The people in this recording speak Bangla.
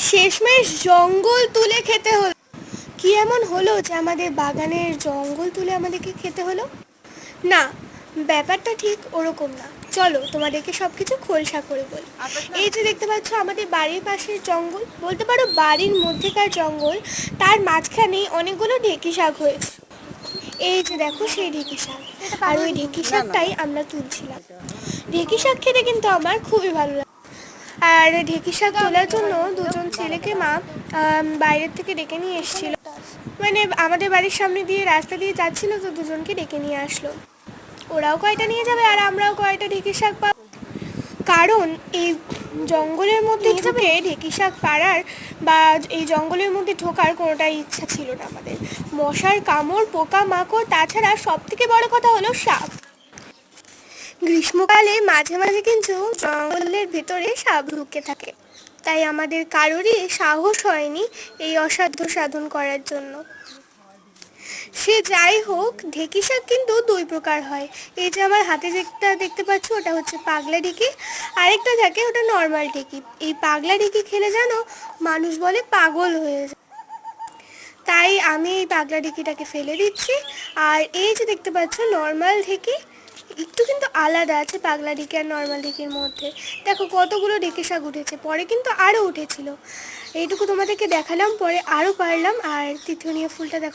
শেষমেশ জঙ্গল তুলে খেতে হলো। কি এমন হলো যে আমাদের বাগানের জঙ্গল তুলে আমাদেরকে খেতে হলো? না, ব্যাপারটা ঠিক ওরকম না। চলো তোমাদেরকে সব কিছু খোলসা করে বলি। এই যে দেখতে পাচ্ছ আমাদের বাড়ির পাশের জঙ্গল, বলতে পারো বাড়ির মধ্যেকার জঙ্গল, তার মাঝখানেই অনেকগুলো ঢেঁকি শাক হয়েছে। এই যে দেখো সেই ঢেঁকি শাক, আর ওই ঢেঁকি শাকটাই আমরা তুলছিলাম। ঢেঁকি শাক খেতে কিন্তু আমার খুবই ভালো লাগে। আর ঢেঁকি শাক তোলার জন্য দুজন ছেলেকে মা বাইরের থেকে ডেকে নিয়ে এসেছিল। মানে আমাদের বাড়ির সামনে দিয়ে রাস্তা দিয়ে যাচ্ছিল, তো দুজনকে ডেকে নিয়ে আসলো। ওরাও কয়টা নিয়ে যাবে আর আমরাও কয়টা ঢেঁকি শাক পাবো। কারণ এই জঙ্গলের মধ্যে ঢুকে ঢেঁকি শাক পাড়ার বা এই জঙ্গলের মধ্যে ঢোকার কোনোটাই ইচ্ছা ছিল না আমাদের। মশার কামড়, পোকা মাকড়, তাছাড়া সব থেকে বড় কথা হলো সাপ। গ্রীষ্মকালে মাঝে মাঝে কিন্তু জঙ্গলের ভেতরে সাপ ঢুকে থাকে, তাই আমাদের কারোরই সাহস হয়নি এই অসাধ্য সাধন করার জন্য। সে যাই হোক, ঢেঁকি শাক কিন্তু দুই প্রকার হয়। এই যে আমার হাতে যেটা দেখতে পাচ্ছ ওটা হচ্ছে পাগলা ঢেঁকি, আরেকটা থাকে ওটা নর্মাল ঢেঁকি। এই পাগলা ঢেঁকি খেলে জানো মানুষ বলে পাগল হয়ে যায়। তাই আমি এই পাগলা ঢেঁকিটাকে ফেলে দিচ্ছি। আর এই যে দেখতে পাচ্ছ নর্মাল ঢেঁকি, একটু কিন্তু আলাদা আছে পাগলা ঢেঁকি আর নর্মাল ঢেঁকির মধ্যে। দেখো কতগুলো ঢেঁকি শাক উঠেছে, পরে কিন্তু আরও উঠেছিল। এইটুকু তোমাদেরকে দেখালাম, পরে আরও পারলাম। আর তিথিনিয়া ফুলটা দেখো